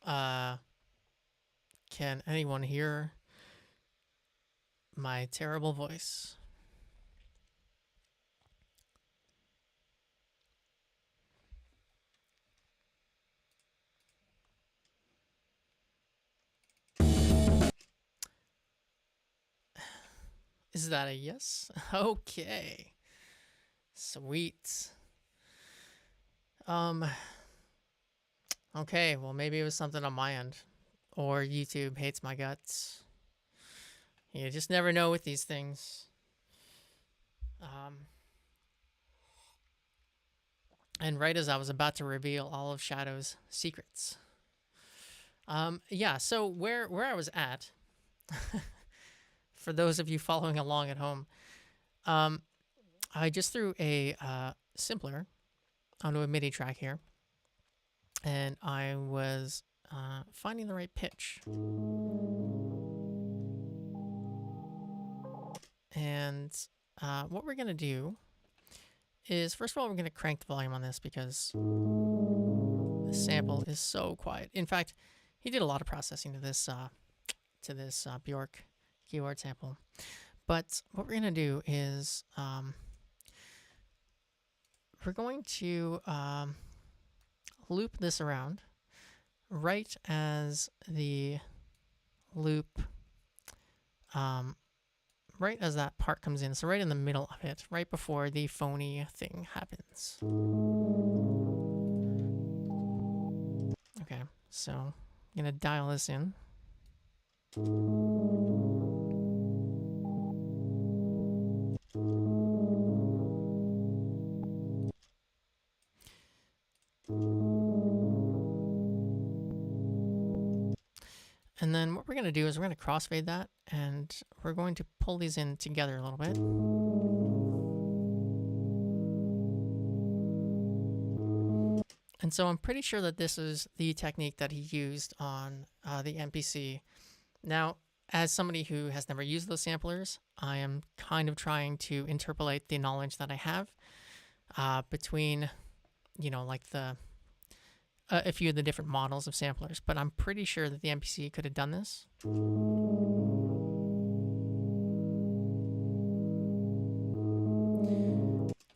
Uh, can anyone hear my terrible voice? Is that a yes? Okay. Sweet. Um, okay, well, maybe it was something on my end. Or YouTube hates my guts. You just never know with these things. Um, and right as I was about to reveal all of Shadow's secrets. Yeah, so where I was at, for those of you following along at home, I just threw a simpler onto a MIDI track here, and I was finding the right pitch. And what we're going to do is, first of all, we're going to crank the volume on this because the sample is so quiet. In fact, he did a lot of processing to this Bjork keyword sample. But what we're going to do is we're going to loop this around right as the loop, right as that part comes in. So right in the middle of it, right before the phony thing happens. Okay, so I'm going to dial this in. And then what we're going to do is we're going to crossfade that, and we're going to pull these in together a little bit. And so I'm pretty sure that this is the technique that he used on the MPC. Now, as somebody who has never used those samplers, I am kind of trying to interpolate the knowledge that I have between, like a few of the different models of samplers. But I'm pretty sure that the MPC could have done this.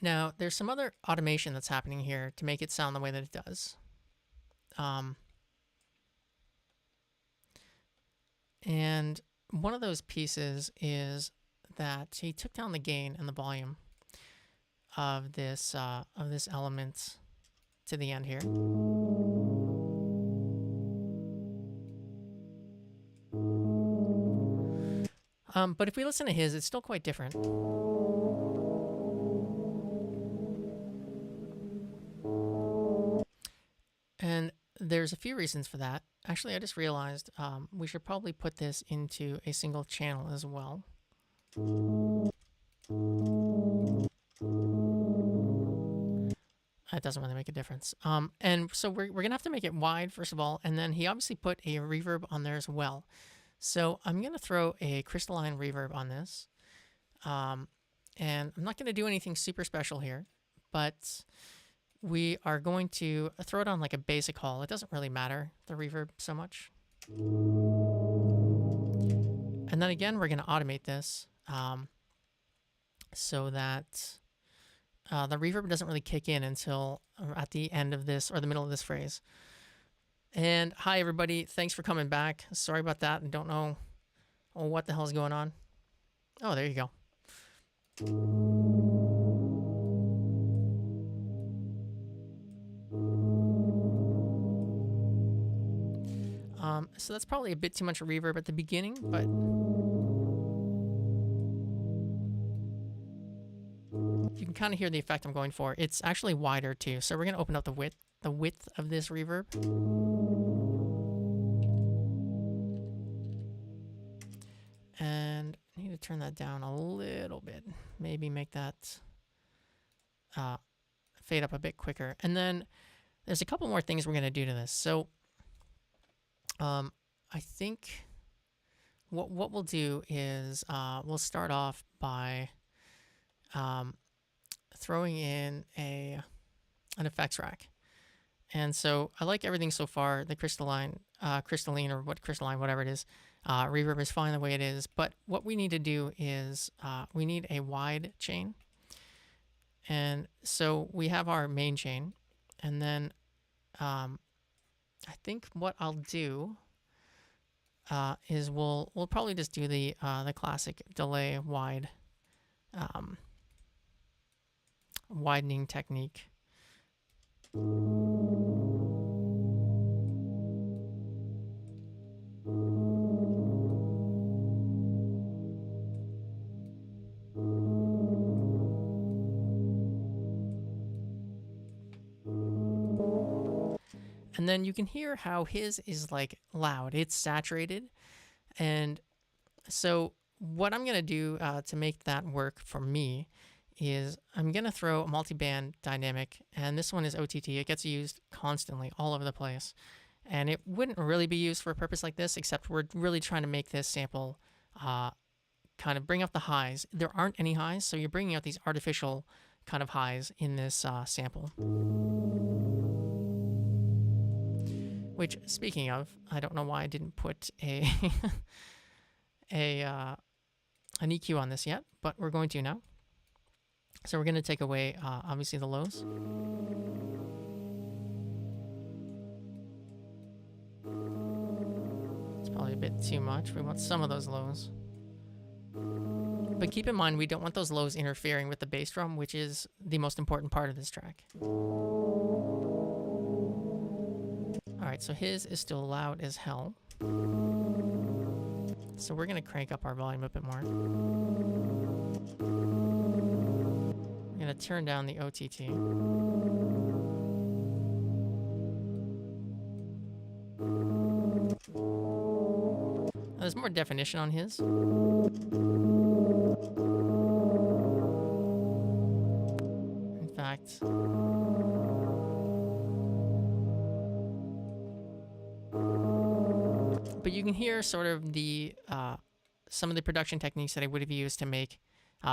Now, there's some other automation that's happening here to make it sound the way that it does. And one of those pieces is that he took down the gain and the volume of this element to the end here. But if we listen to his, it's still quite different. And there's a few reasons for that. Actually, I just realized we should probably put this into a single channel as well. That doesn't really make a difference. And so we're going to have to make it wide, first of all. And then he obviously put a reverb on there as well. So I'm going to throw a crystalline reverb on this. And I'm not going to do anything super special here, but we are going to throw it on like a basic hall. It doesn't really matter, the reverb, so much. And then again, we're going to automate this so that the reverb doesn't really kick in until at the end of this or the middle of this phrase. And hi, everybody. Thanks for coming back. Sorry about that. I don't know what the hell is going on. Oh, there you go. So that's probably a bit too much reverb at the beginning, but you can kind of hear the effect I'm going for. It's actually wider too, so we're going to open up the width of this reverb. And I need to turn that down a little bit. Maybe make that fade up a bit quicker. And then there's a couple more things we're going to do to this. So I think what we'll do is we'll start off by throwing in an effects rack. And so I like everything so far. The crystalline or crystalline, whatever it is, reverb is fine the way it is. But what we need to do is we need a wide chain. And so we have our main chain. And then I think what I'll do is we'll probably just do the classic delay wide widening technique. And then you can hear how his is like loud. It's saturated. And so what I'm going to do to make that work for me is I'm going to throw a multi-band dynamic. And this one is OTT. It gets used constantly all over the place. And it wouldn't really be used for a purpose like this, except we're really trying to make this sample kind of bring up the highs. There aren't any highs, so you're bringing out these artificial kind of highs in this sample. Which, speaking of, I don't know why I didn't put an EQ on this yet, but we're going to now. So we're going to take away, obviously, the lows. It's probably a bit too much. We want some of those lows. But keep in mind, we don't want those lows interfering with the bass drum, which is the most important part of this track. Alright, so his is still loud as hell. So we're going to crank up our volume a bit more. We're going to turn down the OTT. Now, there's more definition on his. In fact... But you can hear sort of the some of the production techniques that I would have used to make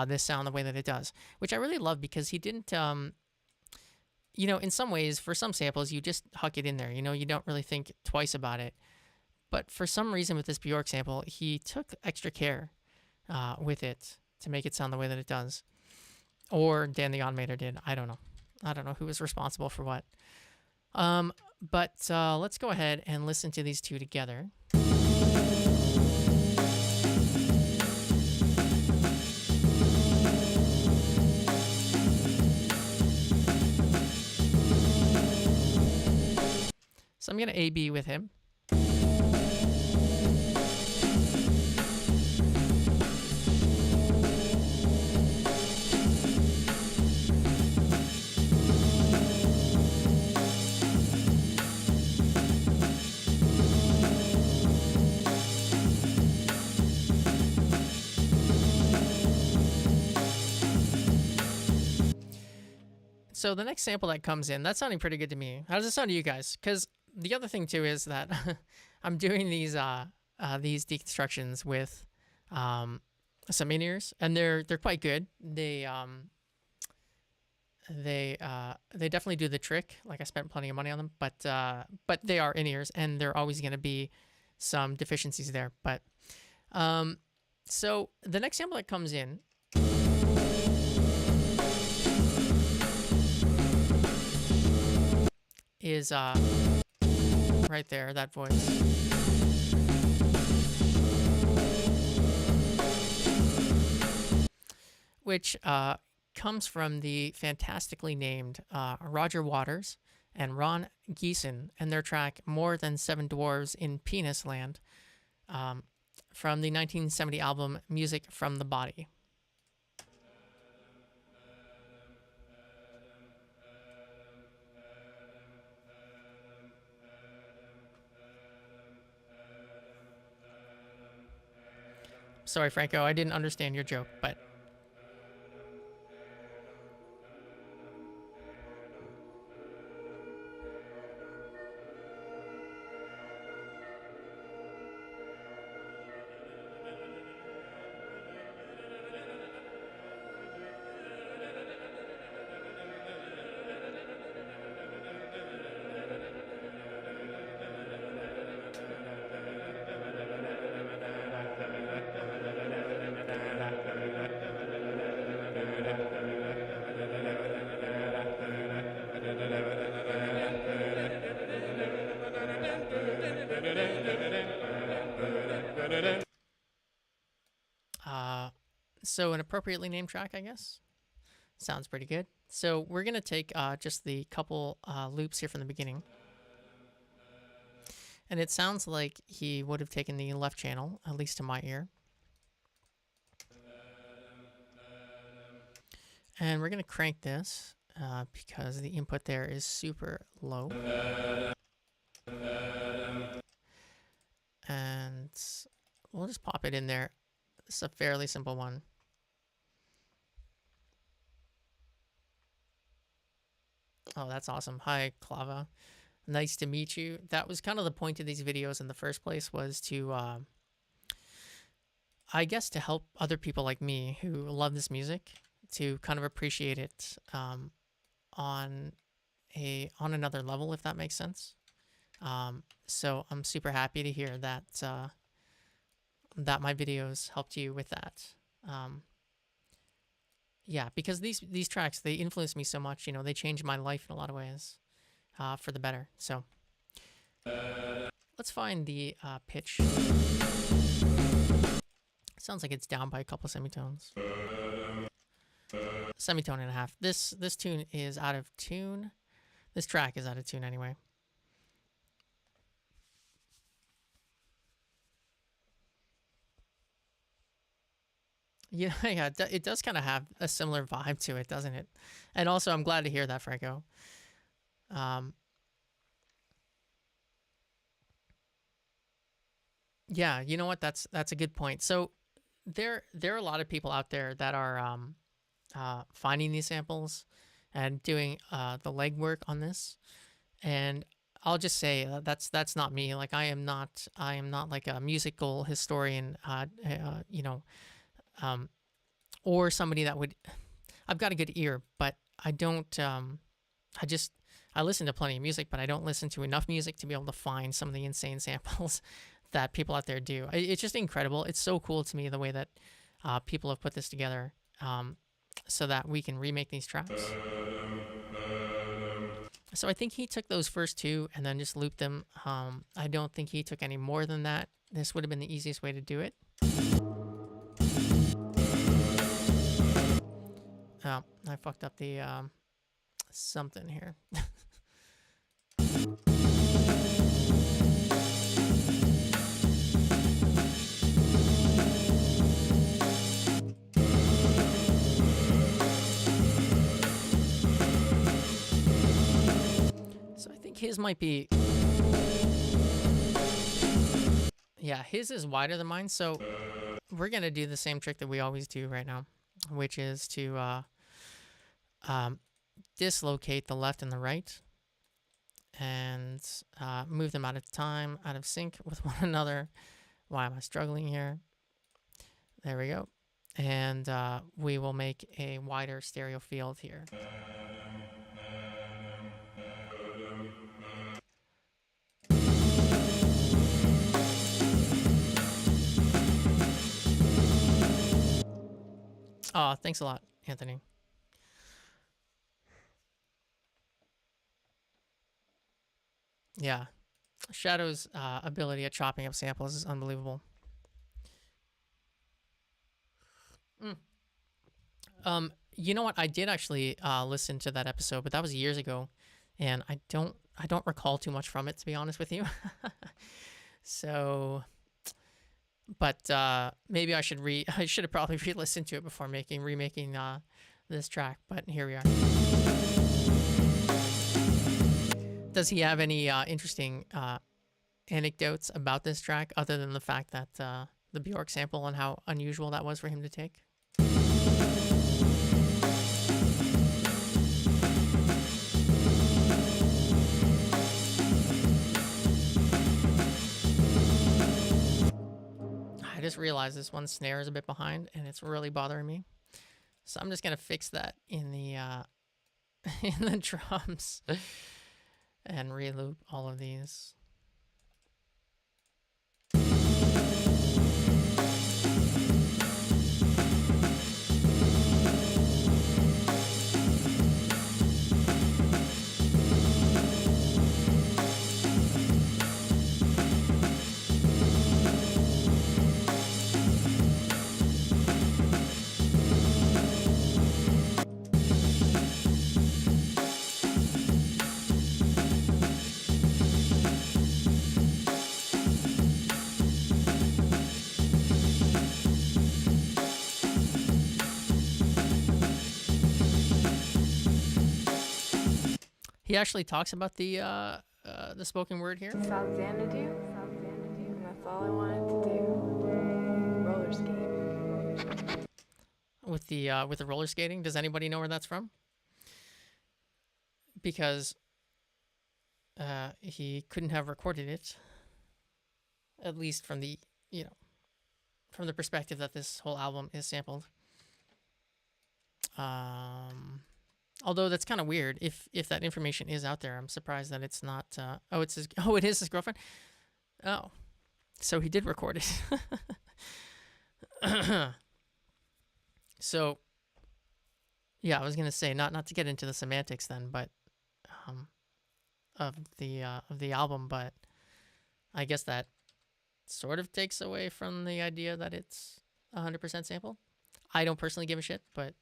this sound the way that it does, which I really love because he didn't, you know, in some ways, for some samples, you just huck it in there. You know, you don't really think twice about it. But for some reason with this Bjork sample, he took extra care with it to make it sound the way that it does. Or Dan the Automator did. I don't know. I don't know who was responsible for what. But let's go ahead and listen to these two together. So I'm going to A-B with him. So the next sample that comes in, that's sounding pretty good to me. How does it sound to you guys? Because the other thing too is that I'm doing these deconstructions with some in-ears, and they're quite good. They definitely do the trick. Like, I spent plenty of money on them, but they are in-ears, and there are always going to be some deficiencies there. But so the next sample that comes in is right there, that voice. Which comes from the fantastically named Roger Waters and Ron Geeson and their track More Than Seven Dwarves in Penis Land from the 1970 album Music from the Body. Sorry, Franco, I didn't understand your joke, but... So an appropriately named track, I guess. Sounds pretty good. So we're gonna take just the couple loops here from the beginning. And it sounds like he would have taken the left channel, at least to my ear. And we're going to crank this because the input there is super low. And we'll just pop it in there. It's a fairly simple one. Oh, that's awesome. Hi, Clava. Nice to meet you. That was kind of the point of these videos in the first place, was to, I guess, to help other people like me who love this music to kind of appreciate it on another level, if that makes sense. So I'm super happy to hear that that my videos helped you with that. Yeah, because these tracks, they influenced me so much. You know, they changed my life in a lot of ways for the better. So let's find the pitch. Sounds like it's down by a couple semitones. Semitone and a half. This tune is out of tune. This track is out of tune anyway. Yeah, yeah, it does kind of have a similar vibe to it, doesn't it? And also, I'm glad to hear that, Franco. Yeah, you know what? That's a good point. So there are a lot of people out there that are finding these samples and doing the legwork on this. And I'll just say that's not me. Like I am not like a musical historian, you know, or somebody that would. I've got a good ear, but I don't. I listen to plenty of music, but I don't listen to enough music to be able to find some of the insane samples that people out there do. It's just incredible. It's so cool to me the way that people have put this together, so that we can remake these tracks. So I think he took those first two and then just looped them. I don't think he took any more than that. This would have been the easiest way to do it. Oh, I fucked up the something here. So I think his might be... Yeah, his is wider than mine, so we're going to do the same trick that we always do right now, which is to dislocate the left and the right and move them out of time, out of sync with one another. Why am I struggling here? There we go. And we will make a wider stereo field here. Oh, thanks a lot, Anthony. Yeah. Shadow's ability at chopping up samples is unbelievable. You know what? I did actually listen to that episode, but that was years ago, and I don't recall too much from it, to be honest with you. So, but maybe I should have probably re-listened to it before remaking this track. But here we are. Does he have any interesting anecdotes about this track other than the fact that the Bjork sample and how unusual that was for him to take? I just realized this one snare is a bit behind and it's really bothering me. So I'm just going to fix that in the in the drums and re-loop all of these. He actually talks about the spoken word here. South Xanadu, and that's all I wanted to do. Roller skate. With the roller skating. Does anybody know where that's from? Because he couldn't have recorded it, at least from the from the perspective that this whole album is sampled. Although that's kind of weird. If that information is out there, I'm surprised that it's not. It is his girlfriend. Oh, so he did record it. So, yeah, I was gonna say not to get into the semantics then, but of the album, but I guess that sort of takes away from the idea that it's 100% sample. I don't personally give a shit, but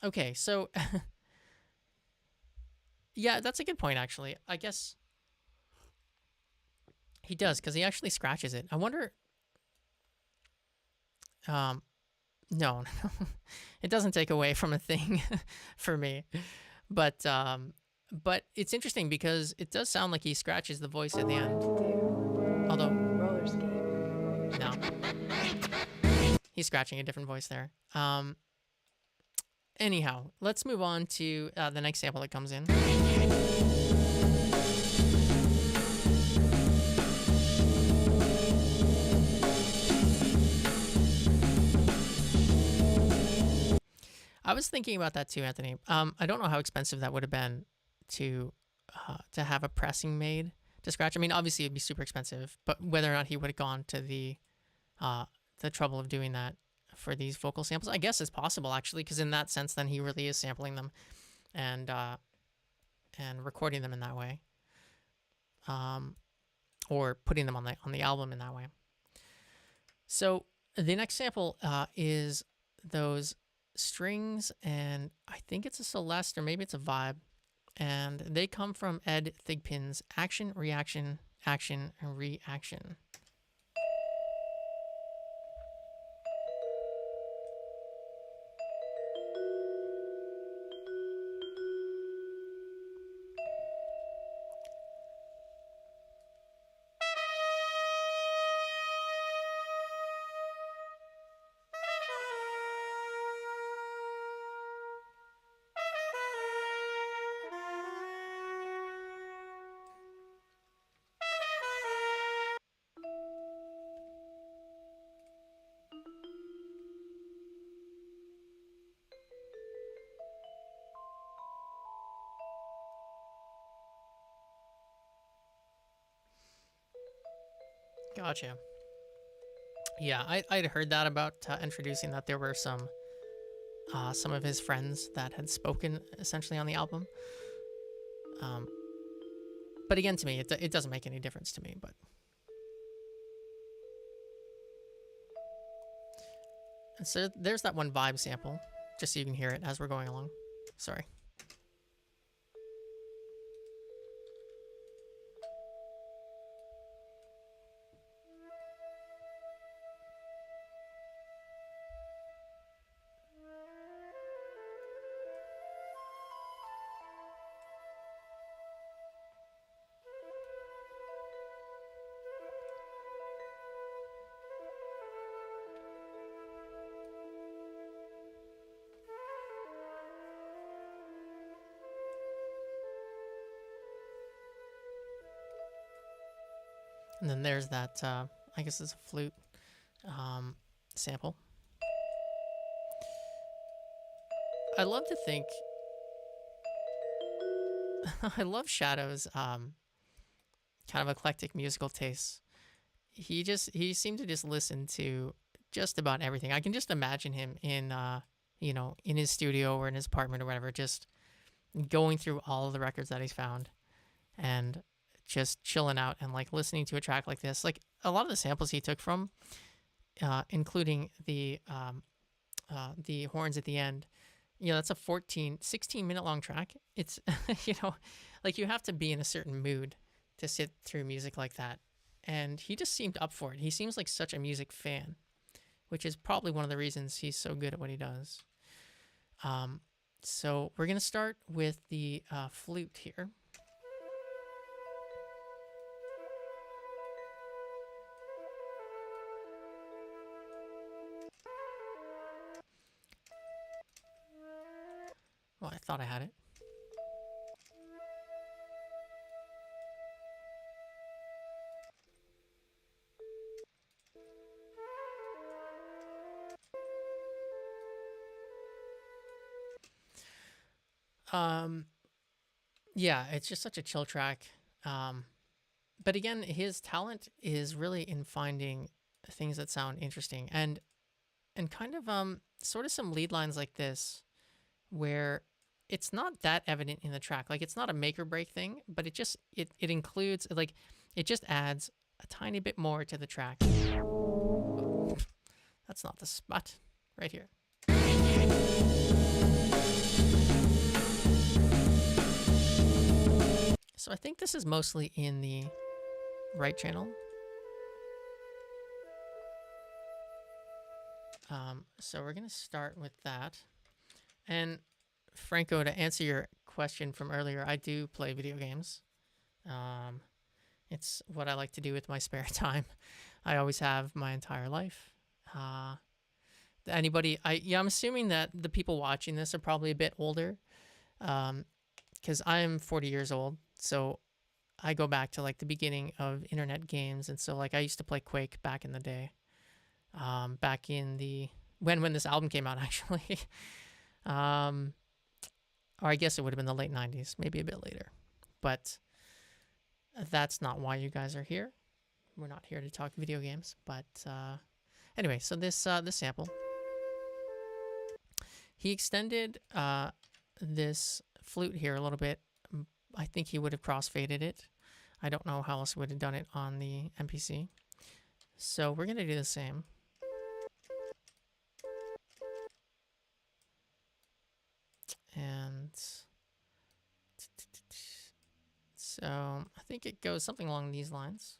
okay, so yeah, that's a good point actually. I guess he does, because he actually scratches it. I wonder. No, it doesn't take away from a thing for me, but it's interesting because it does sound like he scratches the voice at the end. Although roller skate. No, he's scratching a different voice there. Anyhow, let's move on to the next sample that comes in. I was thinking about that too, Anthony. I don't know how expensive that would have been to have a pressing made to scratch. I mean, obviously it'd be super expensive, but whether or not he would have gone to the trouble of doing that for these vocal samples, I guess it's possible actually, because in that sense, then he really is sampling them and recording them in that way, or putting them on the album in that way. So the next sample is those strings, and I think it's a Celeste or maybe it's a Vibe, and they come from Ed Thigpen's Action, Reaction, Action, and Reaction. Gotcha. Yeah, I'd heard that about introducing that there were some of his friends that had spoken essentially on the album. But again, to me, it doesn't make any difference to me. But and so there's that one Vibe sample, just so you can hear it as we're going along. Sorry. And then there's that, I guess it's a flute sample. I love to think, I love Shadow's kind of eclectic musical tastes. He seemed to just listen to just about everything. I can just imagine him in, in his studio or in his apartment or whatever, just going through all of the records that he's found and just chilling out and like listening to a track like this. Like a lot of the samples he took from, including the horns at the end, that's a 16-minute long track. It's, like you have to be in a certain mood to sit through music like that. And he just seemed up for it. He seems like such a music fan, which is probably one of the reasons he's so good at what he does. So we're going to start with the flute here. Well, I thought I had it. Yeah, it's just such a chill track. But again, his talent is really in finding things that sound interesting and kind of sort of some lead lines like this where it's not that evident in the track. Like it's not a make or break thing, but it includes like it just adds a tiny bit more to the track. That's not the spot. Right here. So I think this is mostly in the right channel. So we're going to start with that. And Franco, to answer your question from earlier, I do play video games. It's what I like to do with my spare time. I always have my entire life. I'm assuming that the people watching this are probably a bit older, because I'm 40 years old. So I go back to like the beginning of internet games, and so like I used to play Quake back in the day. Back in the when this album came out, actually. Or I guess it would have been the late 90s, maybe a bit later. But that's not why you guys are here. We're not here to talk video games. But anyway, so this sample, he extended this flute here a little bit. I think he would have crossfaded it. I don't know how else he would have done it on the MPC. So we're going to do the same. And so I think it goes something along these lines.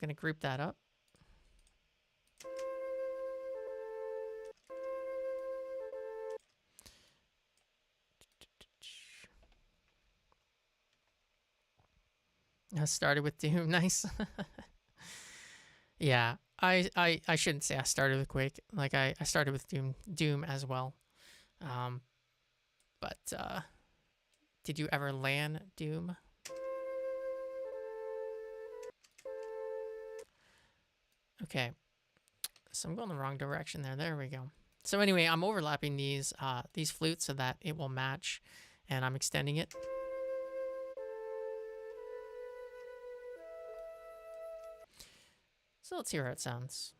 I'm going to group that up. I started with Doom. Nice. Yeah, I shouldn't say I started with Quake. Like I started with Doom as well. But did you ever LAN Doom? Okay, so I'm going the wrong direction there. There we go. So anyway, I'm overlapping these flutes so that it will match, and I'm extending it. So let's hear how it sounds.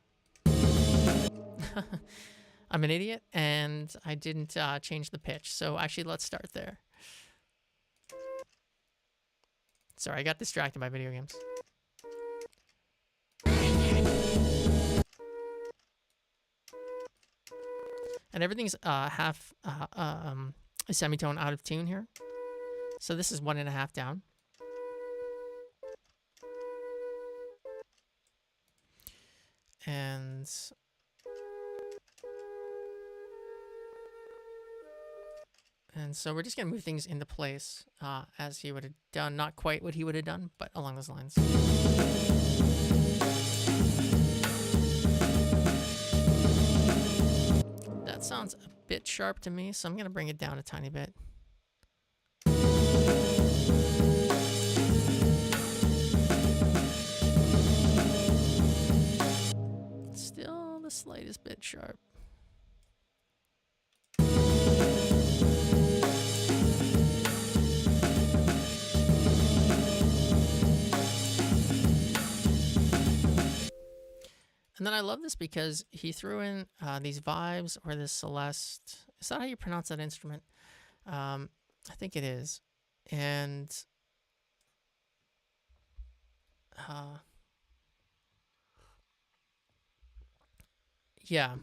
I'm an idiot, and I didn't change the pitch. So actually, let's start there. Sorry, I got distracted by video games. And everything's half a semitone out of tune here. So this is 1.5 down. And so we're just going to move things into place as he would have done. Not quite what he would have done, but along those lines. That sounds a bit sharp to me, so I'm going to bring it down a tiny bit. Still the slightest bit sharp. And then I love this because he threw in these vibes, or this Celeste. Is that how you pronounce that instrument? I think it is. And yeah.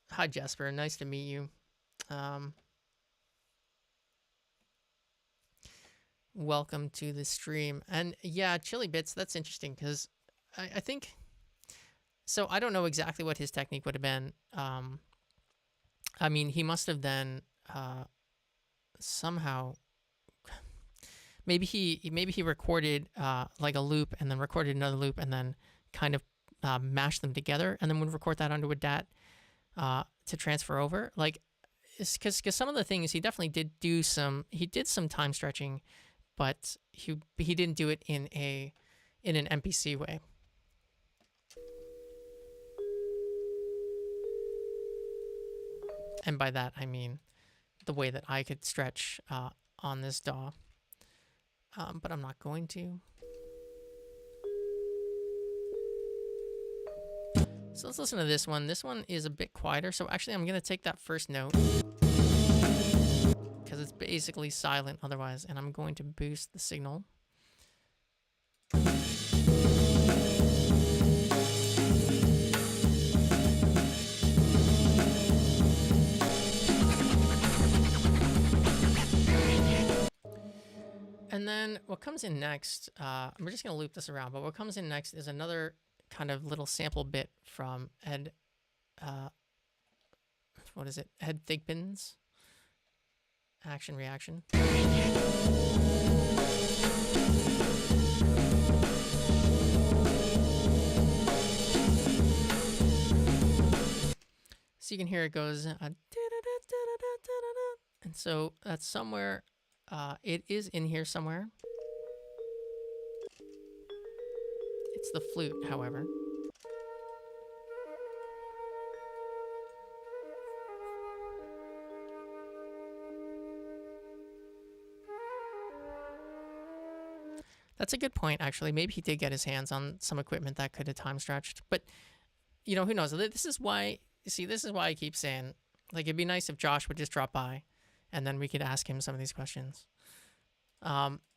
Hi, Jasper. Nice to meet you. Welcome to the stream. And yeah, Chili Bits, that's interesting because I think So I don't know exactly what his technique would have been. I mean, he must have then somehow maybe he recorded like a loop and then recorded another loop and then kind of mashed them together and then would record that onto a DAT to transfer over. Like, because some of the things he definitely did some time stretching, but he didn't do it in an MPC way. And by that I mean the way that I could stretch on this DAW. But I'm not going to. So let's listen to this one. This one is a bit quieter. So actually I'm going to take that first note because it's basically silent otherwise, and I'm going to boost the signal. And then what comes in next, we're just going to loop this around, but what comes in next is another kind of little sample bit from Ed Thigpen's Action Reaction. So you can hear it goes, and so that's somewhere. It is in here somewhere. It's the flute, however. That's a good point, actually. Maybe he did get his hands on some equipment that could have time stretched. But, you know, who knows? This is why I keep saying, like, it'd be nice if Josh would just drop by and then we could ask him some of these questions.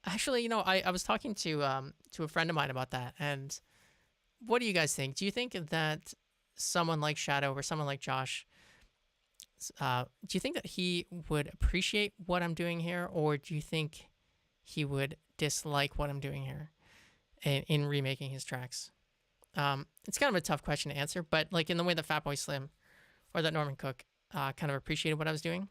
Actually, you know, I was talking to a friend of mine about that, and what do you guys think? Do you think that someone like Shadow or someone like Josh, do you think that he would appreciate what I'm doing here, or do you think he would dislike what I'm doing here in remaking his tracks? It's kind of a tough question to answer, but like in the way that Fatboy Slim or that Norman Cook kind of appreciated what I was doing,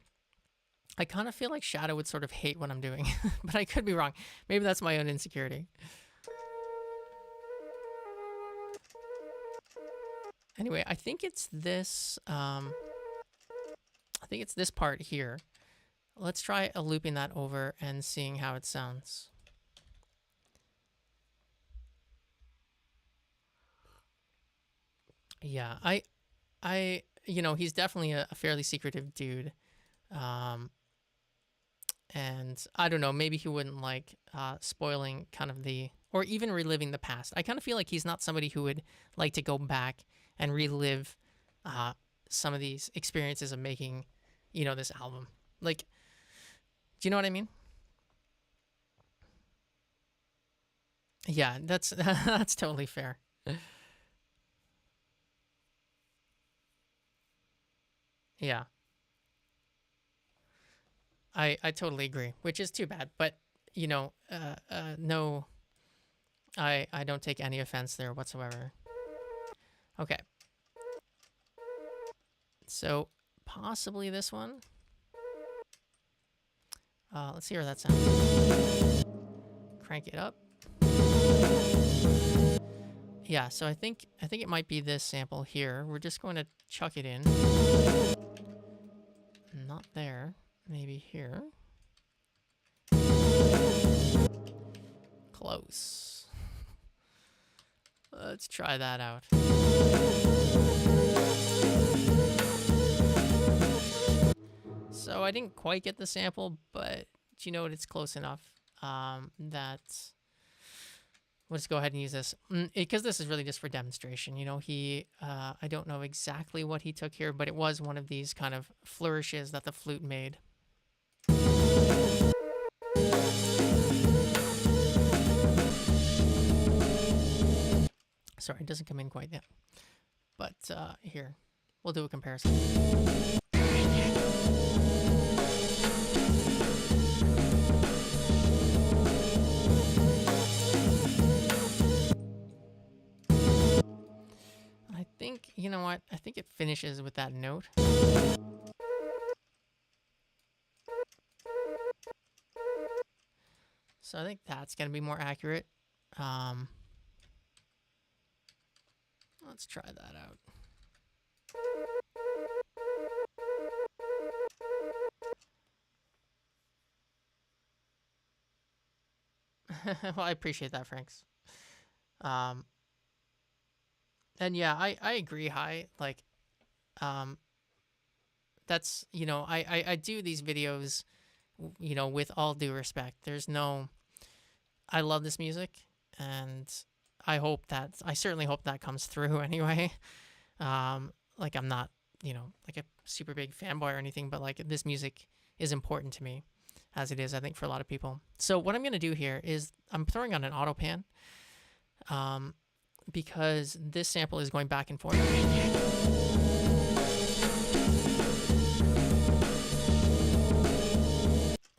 I kind of feel like Shadow would sort of hate what I'm doing, but I could be wrong. Maybe that's my own insecurity. Anyway, I think it's this. I think it's this part here. Let's try looping that over and seeing how it sounds. Yeah, you know, he's definitely a fairly secretive dude. And I don't know, maybe he wouldn't like spoiling kind of or even reliving the past. I kind of feel like he's not somebody who would like to go back and relive some of these experiences of making, you know, this album. Like, do you know what I mean? Yeah, that's that's totally fair. Yeah. I totally agree, which is too bad. But, you know, no, I don't take any offense there whatsoever. Okay. So, possibly this one. Let's hear that sound. Crank it up. Yeah, so I think it might be this sample here. We're just going to chuck it in. Not there. Maybe here. Close. Let's try that out. So I didn't quite get the sample, but you know what? It's close enough that we'll just go ahead and use this. Because this is really just for demonstration. You know, I don't know exactly what he took here, but it was one of these kind of flourishes that the flute made. Sorry, it doesn't come in quite yet. But here, we'll do a comparison. I you know what? I think it finishes with that note. So I think that's going to be more accurate. Let's try that out. Well, I appreciate that, Franks. And yeah, I agree, Hi. Like, that's, I do these videos, with all due respect. There's no, I love this music, and I certainly hope that comes through anyway. Like, I'm not, like a super big fanboy or anything, but like this music is important to me, as it is, I think, for a lot of people. So what I'm going to do here is I'm throwing on an auto pan, because this sample is going back and forth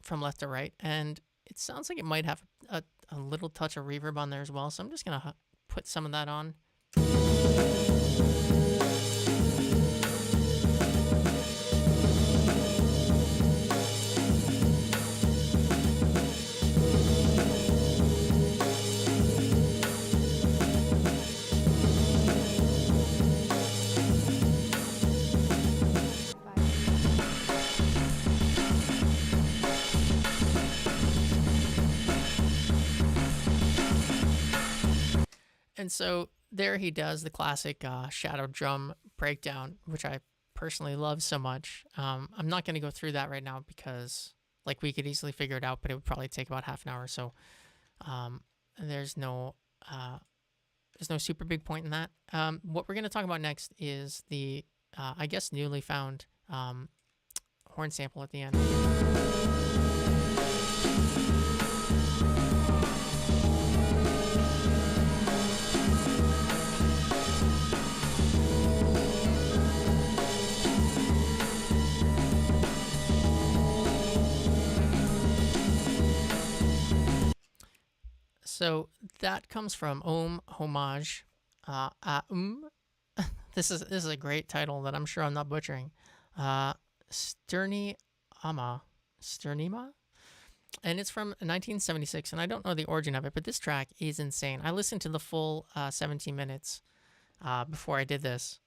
from left to right, and it sounds like it might have a little touch of reverb on there as well. So I'm just going to put some of that on. And so there he does the classic shadow drum breakdown, which I personally love so much. I'm not going to go through that right now because, like, we could easily figure it out, but it would probably take about half an hour. So there's no super big point in that. What we're going to talk about next is the, I guess, newly found horn sample at the end. So that comes from Om Homage. This is a great title that I'm sure I'm not butchering. Sternima, and it's from 1976, and I don't know the origin of it, but this track is insane. I listened to the full 17 minutes before I did this.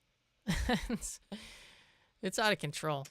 It's out of control.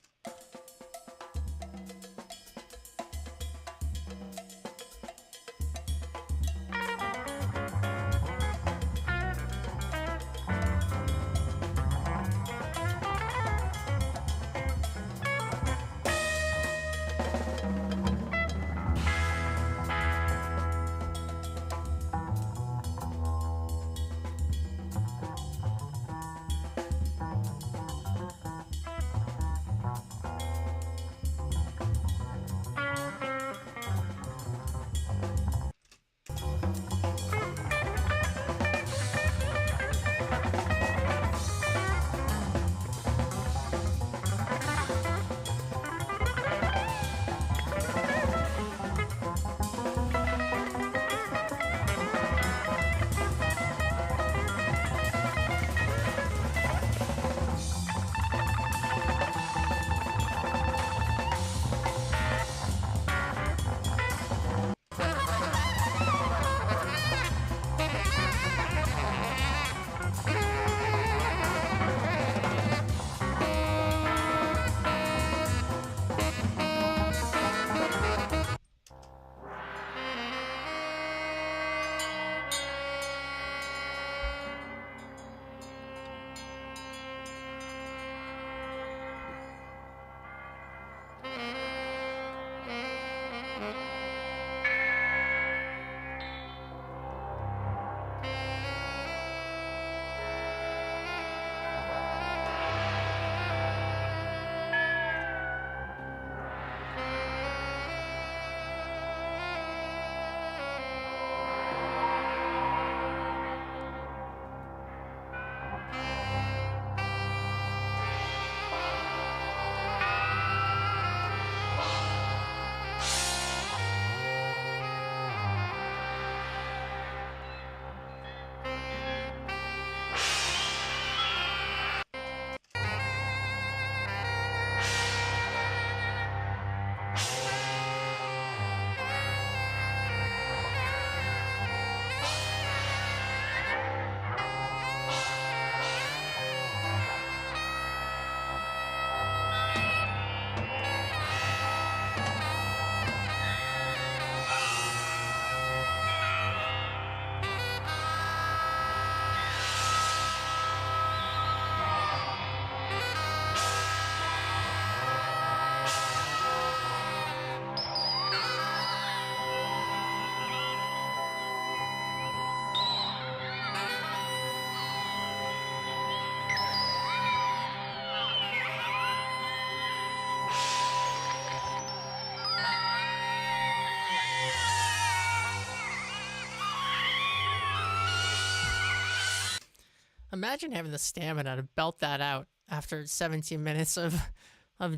Imagine having the stamina to belt that out after 17 minutes of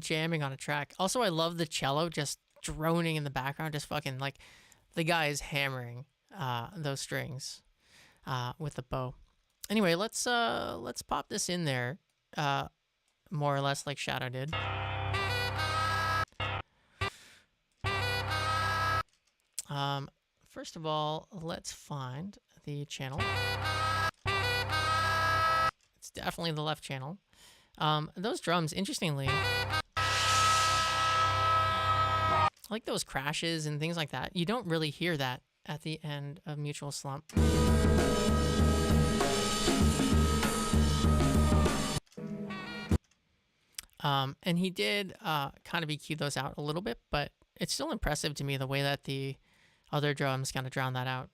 jamming on a track. Also, I love the cello just droning in the background, just fucking like the guy is hammering those strings with the bow. Anyway, let's pop this in there, more or less like Shadow did. First of all, let's find the channel. It's definitely the left channel. Those drums, interestingly, like those crashes and things like that, you don't really hear that at the end of Mutual Slump. And he did kind of EQ those out a little bit, but it's still impressive to me the way that the other drums kind of drown that out.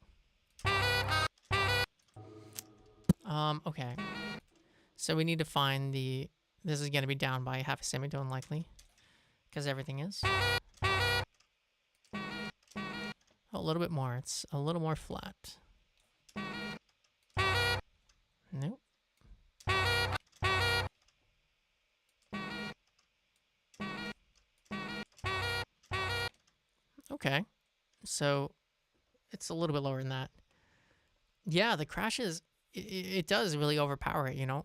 Okay. So we need to find the... This is going to be down by half a semitone likely, because everything is. A little bit more. It's a little more flat. Nope. Okay. So it's a little bit lower than that. Yeah, the crashes, it does really overpower it, you know?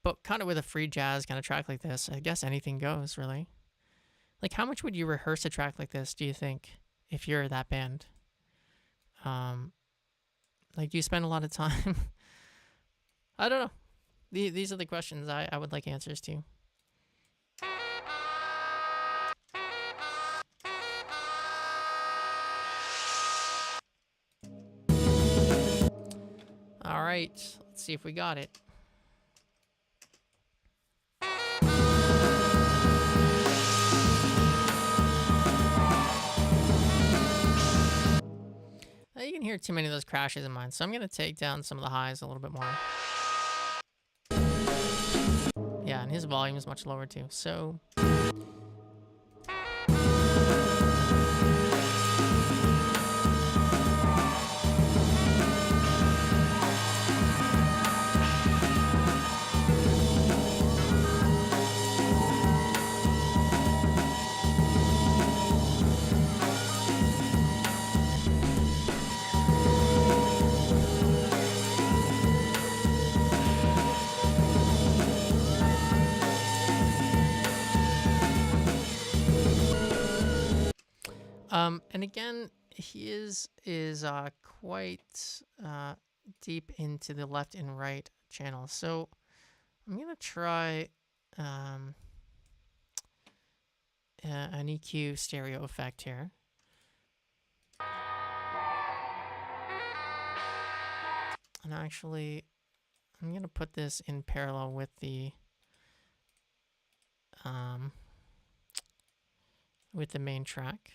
But kind of with a free jazz kind of track like this, I guess anything goes, really. Like, how much would you rehearse a track like this, do you think, if you're that band? Like, do you spend a lot of time? I don't know. These are the questions I would like answers to. All right, let's see if we got it. You can hear too many of those crashes in mine, so I'm going to take down some of the highs a little bit more. Yeah, and his volume is much lower too, so... And again, he is quite deep into the left and right channel. So I'm gonna try an EQ stereo effect here. And actually, I'm gonna put this in parallel with the main track.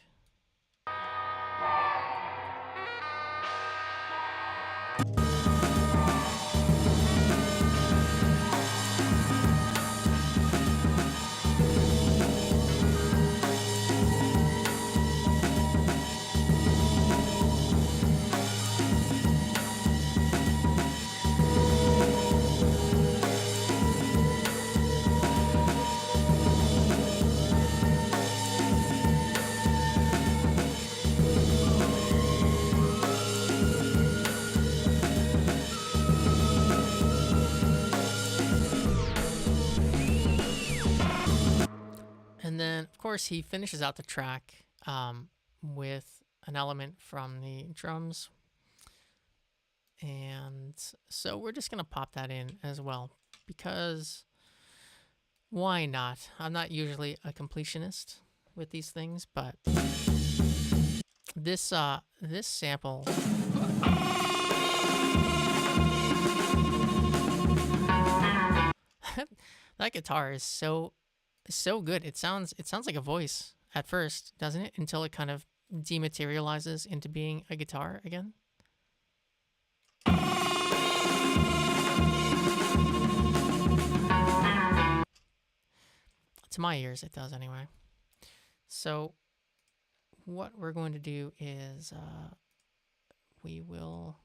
And then, of course, he finishes out the track with an element from the drums. And so we're just going to pop that in as well, because why not? I'm not usually a completionist with these things, but this sample... That guitar is so good. It sounds like a voice at first, doesn't it? Until it kind of dematerializes into being a guitar again. To my ears, it does anyway. So what we're going to do is we will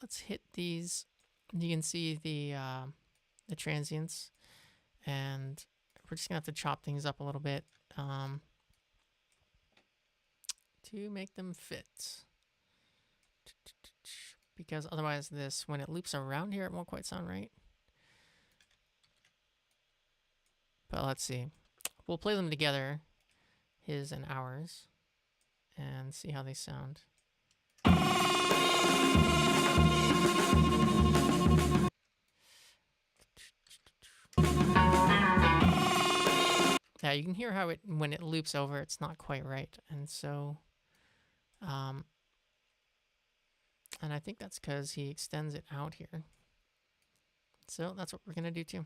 let's hit these. You can see the transients, and we're just gonna have to chop things up a little bit to make them fit. Because otherwise this, when it loops around here, it won't quite sound right. But let's see. We'll play them together, his and ours, and see how they sound. Yeah, you can hear how it, when it loops over, it's not quite right. And so, and I think that's because he extends it out here. So that's what we're going to do too.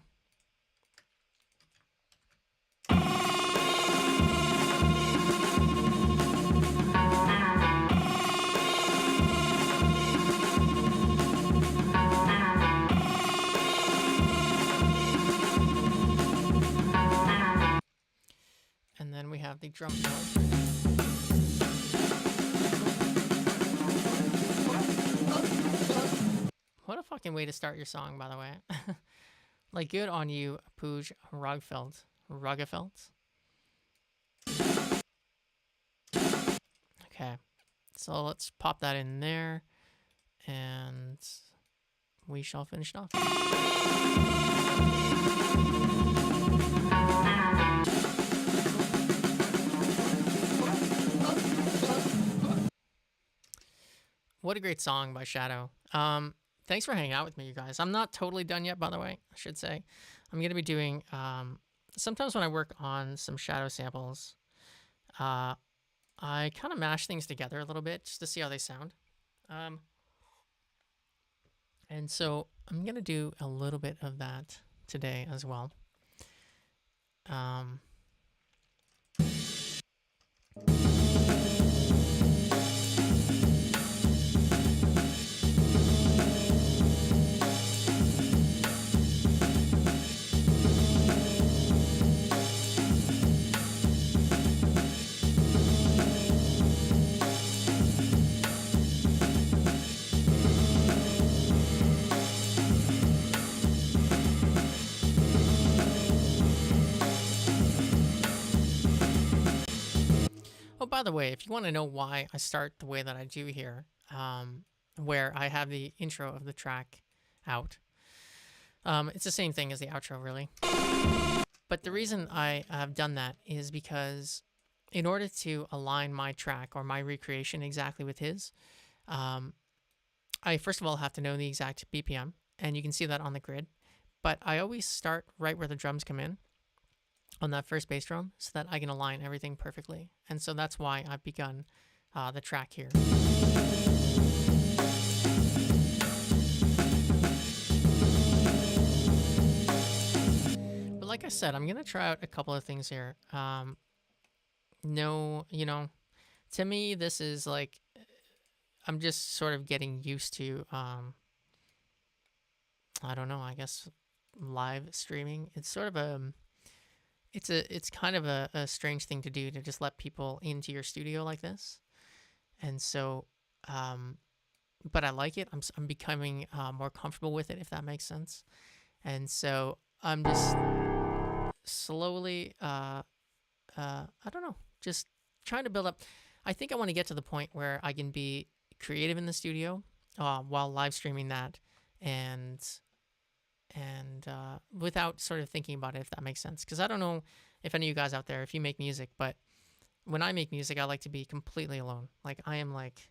And then we have the drum fill. What a fucking way to start your song, by the way. Like, good on you, Pooj Rogfeld. Okay, so let's pop that in there, and we shall finish it off. What a great song by Shadow. Thanks for hanging out with me, you guys. I'm not totally done yet, by the way, I should say. I'm going to be doing, sometimes when I work on some Shadow samples, I kind of mash things together a little bit just to see how they sound. And so I'm going to do a little bit of that today as well. Oh, by the way, if you want to know why I start the way that I do here, where I have the intro of the track out, it's the same thing as the outro, really. But the reason I have done that is because in order to align my track or my recreation exactly with his, I first of all have to know the exact BPM, and you can see that on the grid. But I always start right where the drums come in, on that first bass drum, so that I can align everything perfectly. And so that's why I've begun the track here. But like I said, I'm gonna try out a couple of things here. No, you know, to me, this is like, I'm just sort of getting used to, I don't know, I guess live streaming. It's sort of it's kind of a strange thing to do, to just let people into your studio like this. And so, but I like it. I'm becoming more comfortable with it, if that makes sense. And so I'm just slowly, I don't know, just trying to build up. I think I want to get to the point where I can be creative in the studio while live streaming that, and without sort of thinking about it, if that makes sense. Because I don't know if any of you guys out there, if you make music, but when I make music, I like to be completely alone. Like, I am like,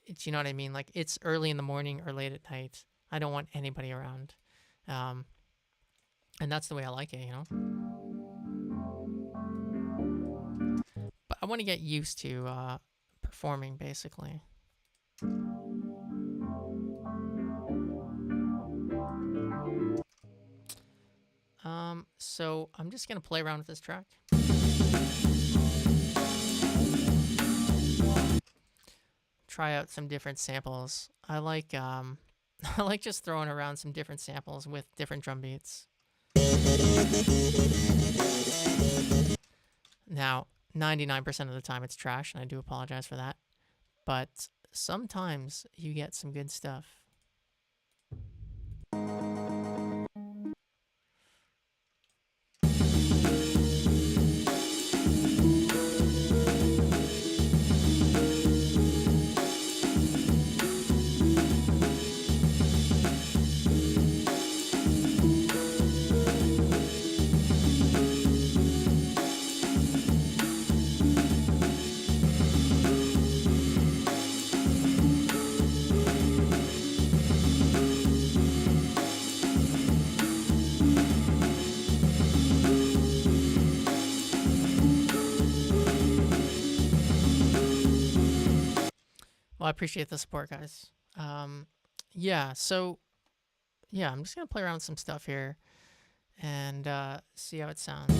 it's, you know what I mean? Like, it's early in the morning or late at night. I don't want anybody around. And that's the way I like it, you know? But I want to get used to performing, basically. So I'm just going to play around with this track. Try out some different samples. I like I like just throwing around some different samples with different drum beats. Now, 99% of the time it's trash, and I do apologize for that. But sometimes you get some good stuff. Well, I appreciate the support, guys. Yeah, so yeah, I'm just gonna play around with some stuff here and see how it sounds.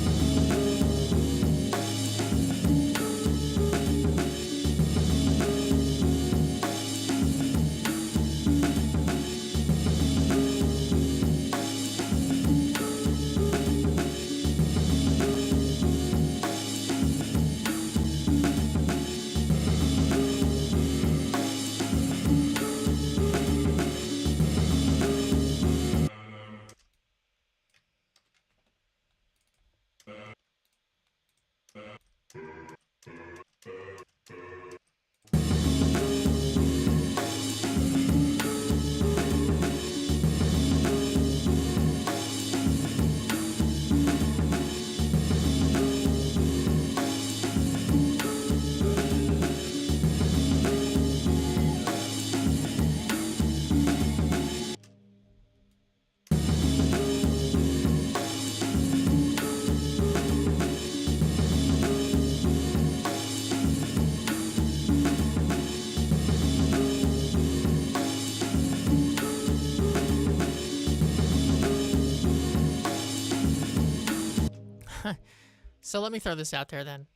So let me throw this out there then,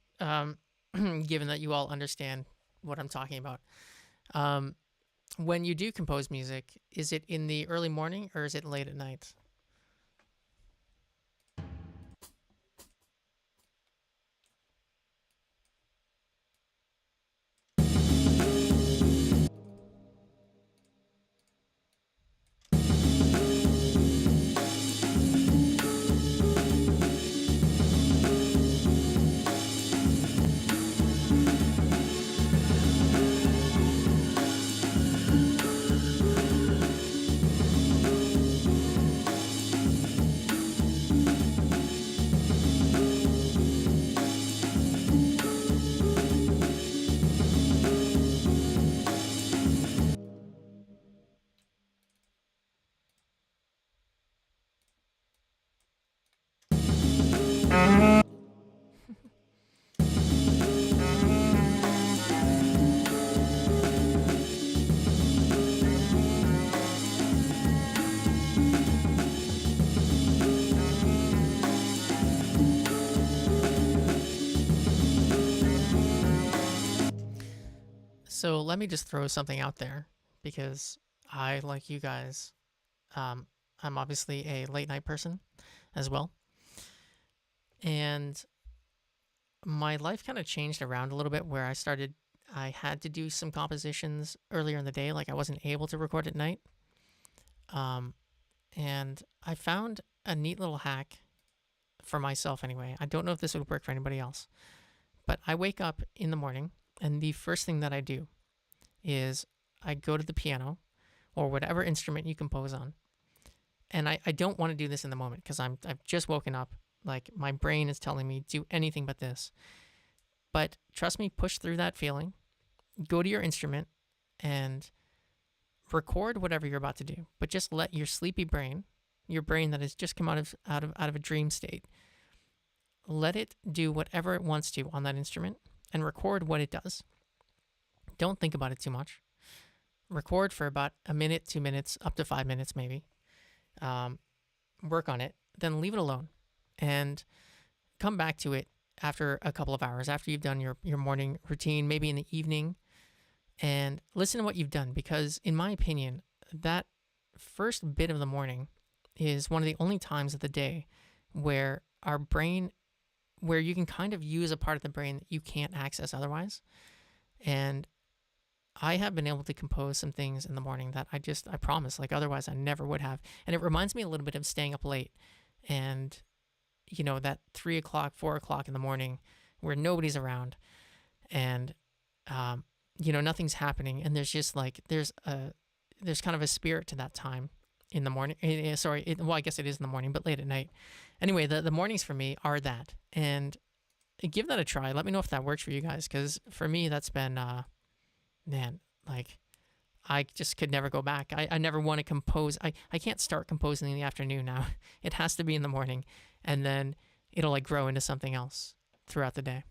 given that you all understand what I'm talking about. When you do compose music, is it in the early morning or is it late at night? So let me just throw something out there because I, like you guys, I'm obviously a late night person as well. And my life kind of changed around a little bit where I had to do some compositions earlier in the day. Like I wasn't able to record at night. And I found a neat little hack for myself anyway. I don't know if this would work for anybody else, but I wake up in the morning and the first thing that I do is I go to the piano or whatever instrument you compose on. And I don't want to do this in the moment because I've just woken up. Like my brain is telling me do anything but this. But trust me, push through that feeling. Go to your instrument and record whatever you're about to do. But just let your sleepy brain, your brain that has just come out of a dream state, let it do whatever it wants to on that instrument and record what it does. Don't think about it too much. Record for about a minute, 2 minutes, up to 5 minutes maybe. Work on it, then leave it alone and come back to it after a couple of hours, after you've done your morning routine, maybe in the evening, and listen to what you've done. Because in my opinion, that first bit of the morning is one of the only times of the day where our brain, where you can kind of use a part of the brain that you can't access otherwise. And I have been able to compose some things in the morning that I promise, like otherwise I never would have. And it reminds me a little bit of staying up late and, that 3 o'clock, 4 o'clock in the morning where nobody's around and, nothing's happening. And there's just like, there's kind of a spirit to that time in the morning. Well, I guess it is in the morning, but late at night. Anyway, the mornings for me are that. And give that a try. Let me know if that works for you guys. Because for me, that's been, man, like I just could never go back. I never want to compose. I can't start composing in the afternoon now. It has to be in the morning. And then it'll like grow into something else throughout the day.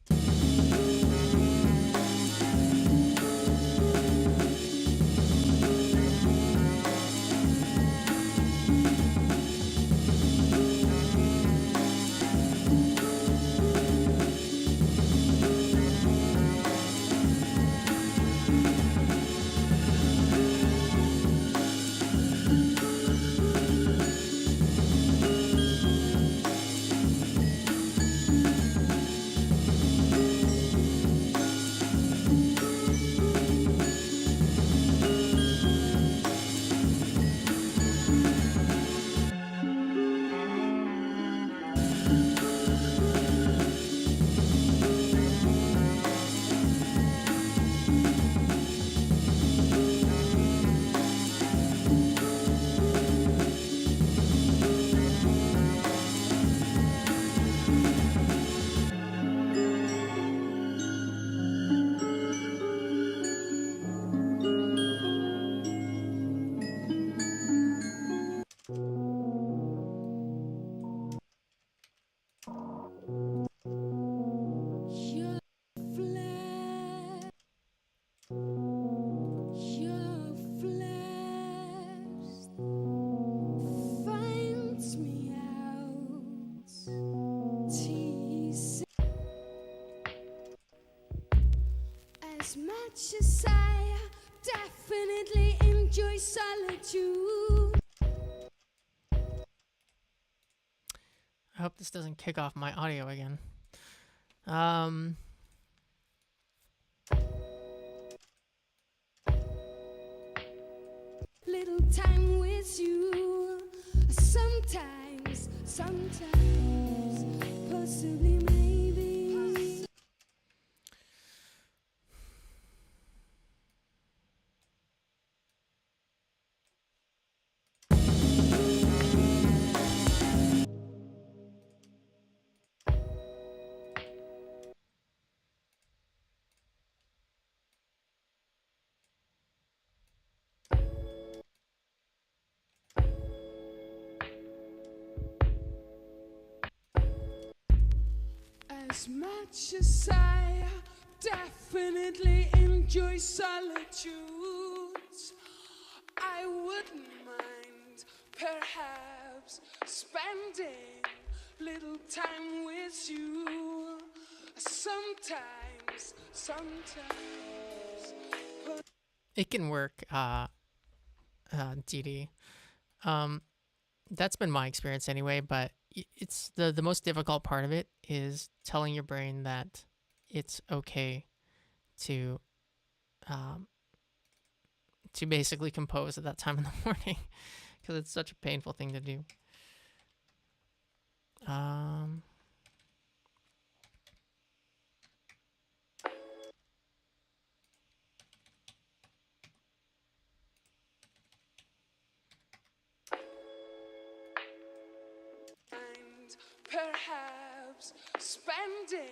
As much as I definitely enjoy solitude. I hope this doesn't kick off my audio again. Little time with you. Sometimes, possibly, maybe. As much as I definitely enjoy solitude, I wouldn't mind perhaps spending little time with you. Sometimes. It can work, DD. That's been my experience anyway, but it's the most difficult part of it is telling your brain that it's okay to basically compose at that time in the morning because it's such a painful thing to do. Perhaps spending.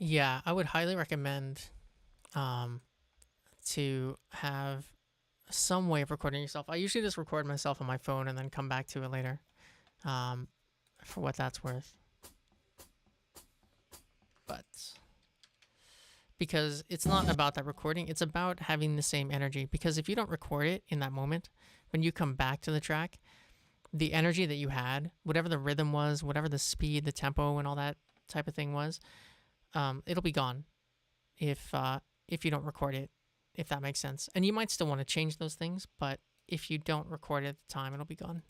Yeah, I would highly recommend um, to have some way of recording yourself. I usually just record myself on my phone and then come back to it later, um, for what that's worth. But because it's not about that recording, it's about having the same energy. Because if you don't record it in that moment, when you come back to the track, the energy that you had, whatever the rhythm was, whatever the speed, the tempo, and all that type of thing was, it'll be gone if you don't record it, if that makes sense. And you might still want to change those things, but if you don't record it at the time, it'll be gone.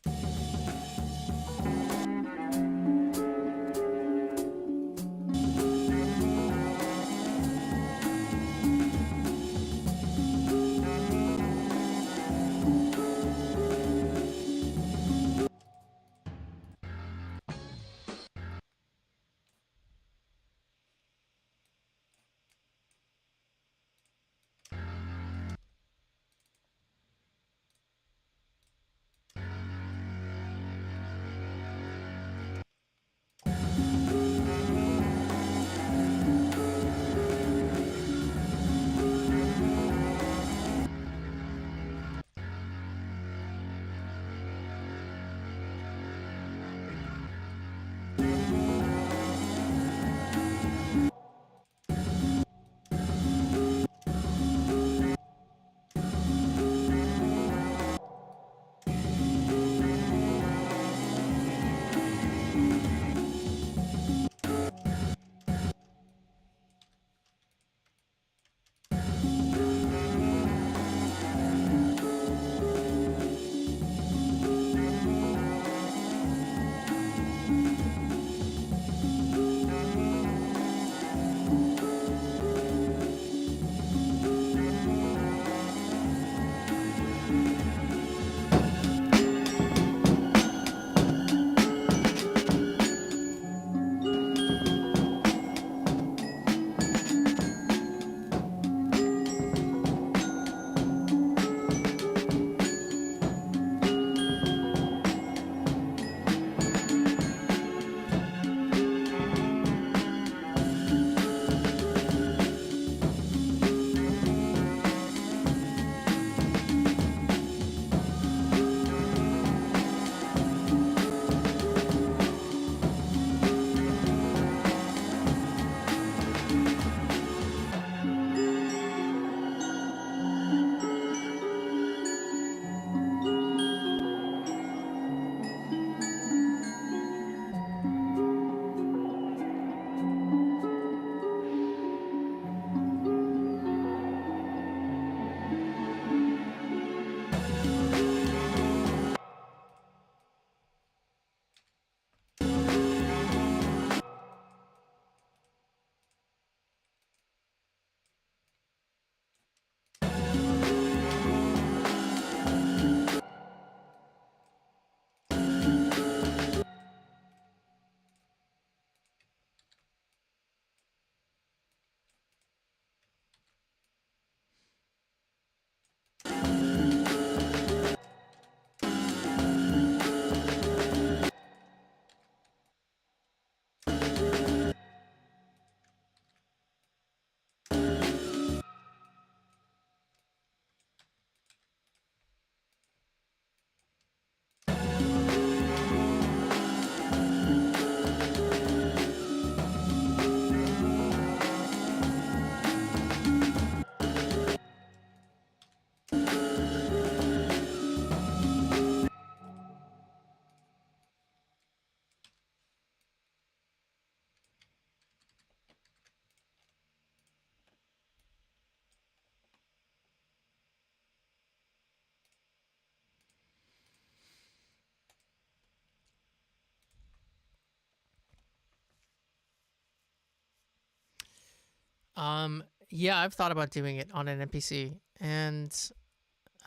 Yeah, I've thought about doing it on an NPC, and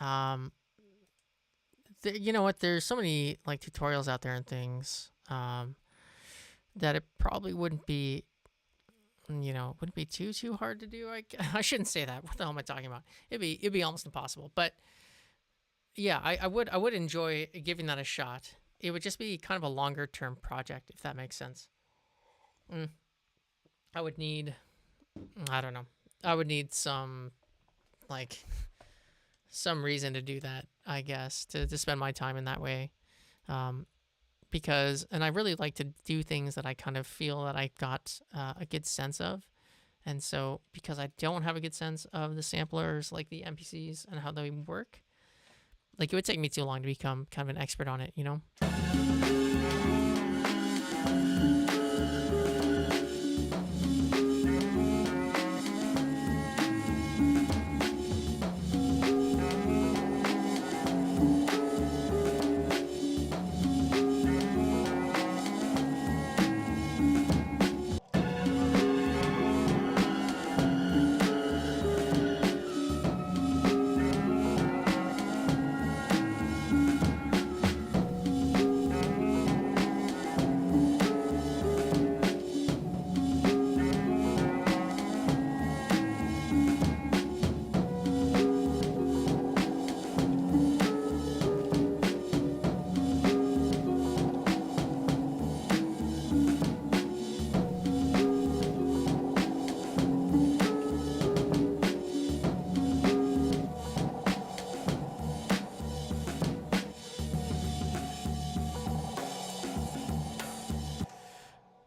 um, you know what? There's so many like tutorials out there and things that it probably wouldn't be, wouldn't be too hard to do. I shouldn't say that. What the hell am I talking about? It'd be almost impossible. But yeah, I would enjoy giving that a shot. It would just be kind of a longer term project, if that makes sense. Mm, I would need, I don't know, I would need like some reason to do that, I guess, to spend my time in that way. Um, because, and I really like to do things that I kind of feel that I got a good sense of. And so, because I don't have a good sense of the samplers, like the NPCs and how they work, like it would take me too long to become kind of an expert on it, you know?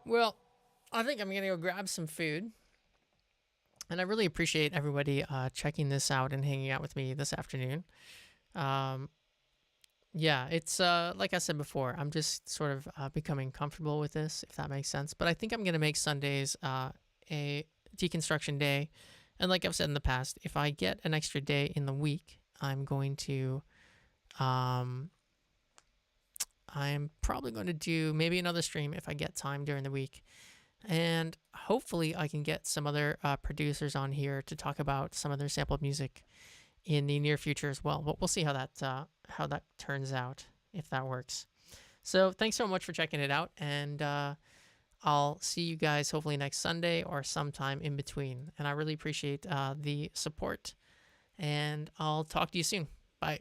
Well, I think I'm going to go grab some food. And I really appreciate everybody checking this out and hanging out with me this afternoon. Um, yeah, it's like I said before, I'm just sort of becoming comfortable with this, if that makes sense. But I think I'm going to make Sundays a deconstruction day. And like I've said in the past, if I get an extra day in the week, um, I'm probably going to do maybe another stream if I get time during the week. And hopefully I can get some other producers on here to talk about some of their sampled music in the near future as well. But we'll see how that turns out, if that works. So thanks so much for checking it out, and I'll see you guys hopefully next Sunday or sometime in between. And I really appreciate the support, and I'll talk to you soon. Bye.